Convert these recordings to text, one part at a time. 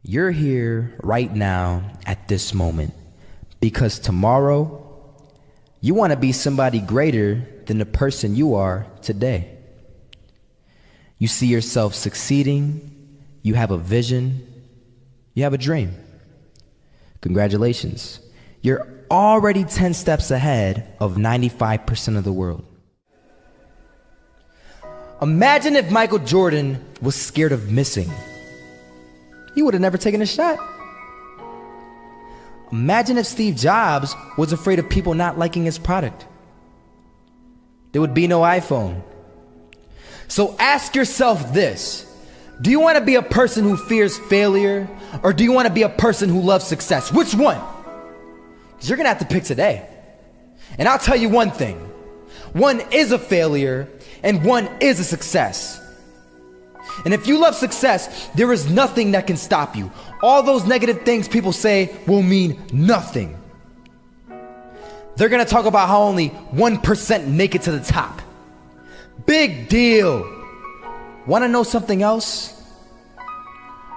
You're here right now at this moment because tomorrow you want to be somebody greater than the person you are today. You see yourself succeeding, you have a vision, you have a dream. Congratulations. You're already 10 steps ahead of 95% of the world. Imagine if Michael Jordan was scared of missing. He would have never taken a shot. Imagine if Steve Jobs was afraid of people not liking his product. There would be no iPhone. So ask yourself this: do you want to be a person who fears failure, or do you want to be a person who loves success? Which one? Because you're going to have to pick today. And I'll tell you one thing: one is a failure and one is a success. And if you love success, there is nothing that can stop you. All those negative things people say will mean nothing. They're gonna talk about how only 1% make it to the top. Big deal. Wanna know something else?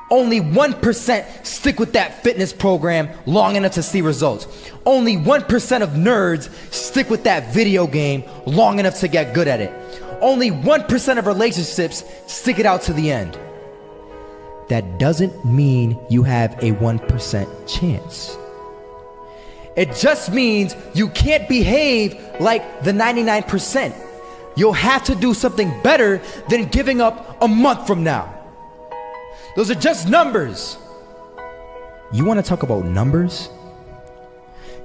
Only 1% stick with that fitness program long enough to see results. Only 1% of nerds stick with that video game long enough to get good at it. Only 1% of relationships stick it out to the end. That doesn't mean you have a 1% chance. It just means you can't behave like the 99%. You'll have to do something better than giving up a month from now. Those are just numbers. You want to talk about numbers?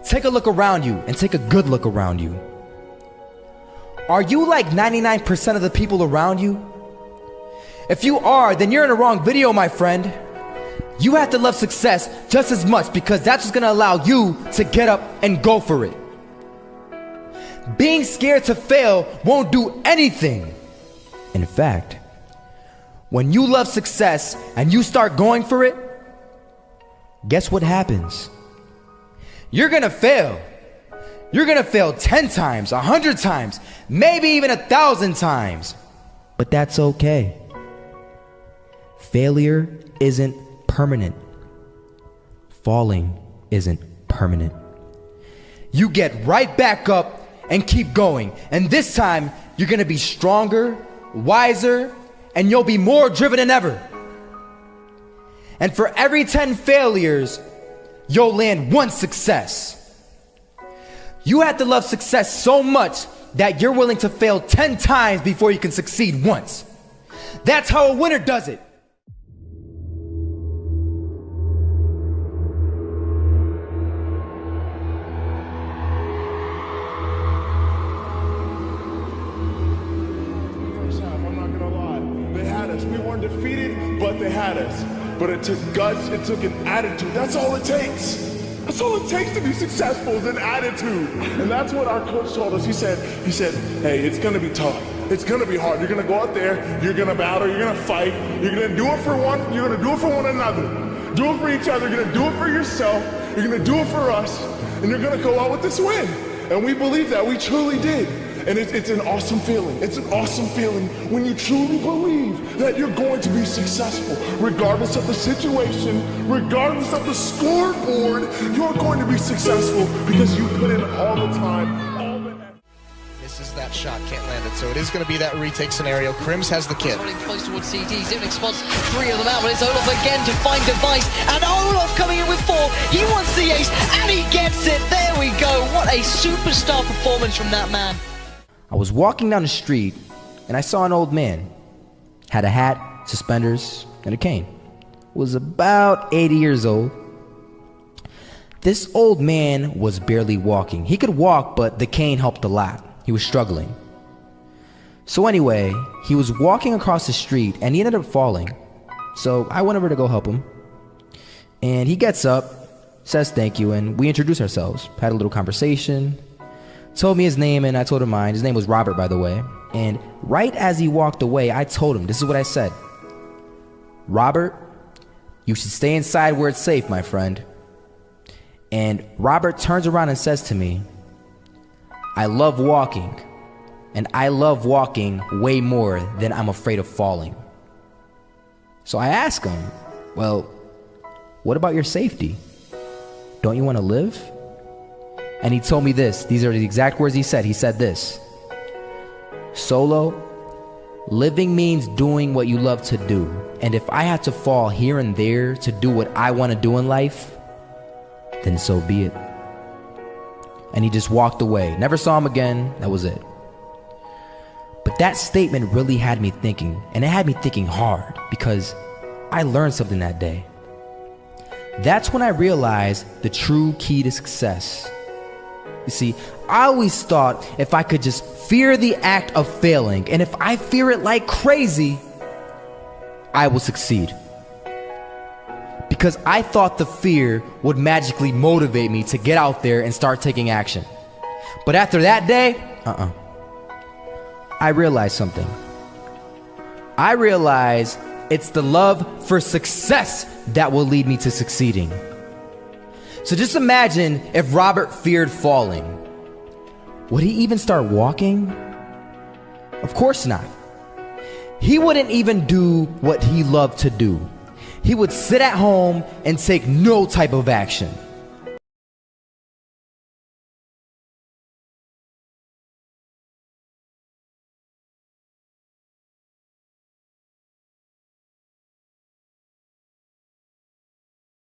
Take a look around you and take a good look around you. Are you like 99% of the people around you? If you are, then you're in the wrong video, my friend. You have to love success just as much because that's what's gonna allow you to get up and go for it. Being scared to fail won't do anything. In fact, when you love success and you start going for it, guess what happens? You're gonna fail. You're gonna fail 10 times, 100 times, maybe even 1,000 times. But that's okay. Failure isn't permanent. Falling isn't permanent. You get right back up and keep going. And this time, you're gonna be stronger, wiser, and you'll be more driven than ever. And for every 10 failures, you'll land one success. You have to love success so much that you're willing to fail 10 times before you can succeed once. That's how a winner does it. First half, I'm not gonna lie. They had us. We weren't defeated, but they had us. But it took guts, it took an attitude. That's all it takes. That's all it takes to be successful is an attitude. And that's what our coach told us. He said, hey, it's gonna be tough. It's gonna be hard. You're gonna go out there, you're gonna battle, you're gonna fight, you're gonna do it for one, you're gonna do it for one another. Do it for each other, you're gonna do it for yourself, you're gonna do it for us, and you're gonna go out with this win. And we believe that, we truly did. And it's an awesome feeling. It's an awesome feeling when you truly believe that you're going to be successful. Regardless of the situation, regardless of the scoreboard, you're going to be successful because you put in all the time, all the effort. Misses that shot, can't land it. So it is going to be that retake scenario. Crims has the kid. Running close towards CD. Zivnik spots 3 of them out, but it's Olaf again to find Device. And Olaf coming in with 4. He wants the ace, and he gets it. There we go. What a superstar performance from that man. I was walking down the street and I saw an old man. Had a hat, suspenders, and a cane. Was about 80 years old. This old man was barely walking. He could walk, but the cane helped a lot. He was struggling. So anyway, he was walking across the street and he ended up falling. So I went over to go help him. And he gets up, says thank you, and we introduced ourselves. Had a little conversation. Told me his name and I told him mine. His name was Robert, by the way. And right as he walked away, I told him, this is what I said. Robert, you should stay inside where it's safe, my friend. And Robert turns around and says to me, I love walking. And I love walking way more than I'm afraid of falling. So I ask him, well, what about your safety? Don't you want to live? And he told me this. These are the exact words he said. He said this: Solo, living means doing what you love to do. And if I had to fall here and there to do what I want to do in life, then so be it. And he just walked away. Never saw him again. That was it. But that statement really had me thinking, and it had me thinking hard, because I learned something that day. That's when I realized the true key to success. You see, I always thought if I could just fear the act of failing, and if I fear it like crazy, I will succeed. Because I thought the fear would magically motivate me to get out there and start taking action. But after that day, I realized something. I realized it's the love for success that will lead me to succeeding. So just imagine if Robert feared falling. Would he even start walking? Of course not. He wouldn't even do what he loved to do. He would sit at home and take no type of action.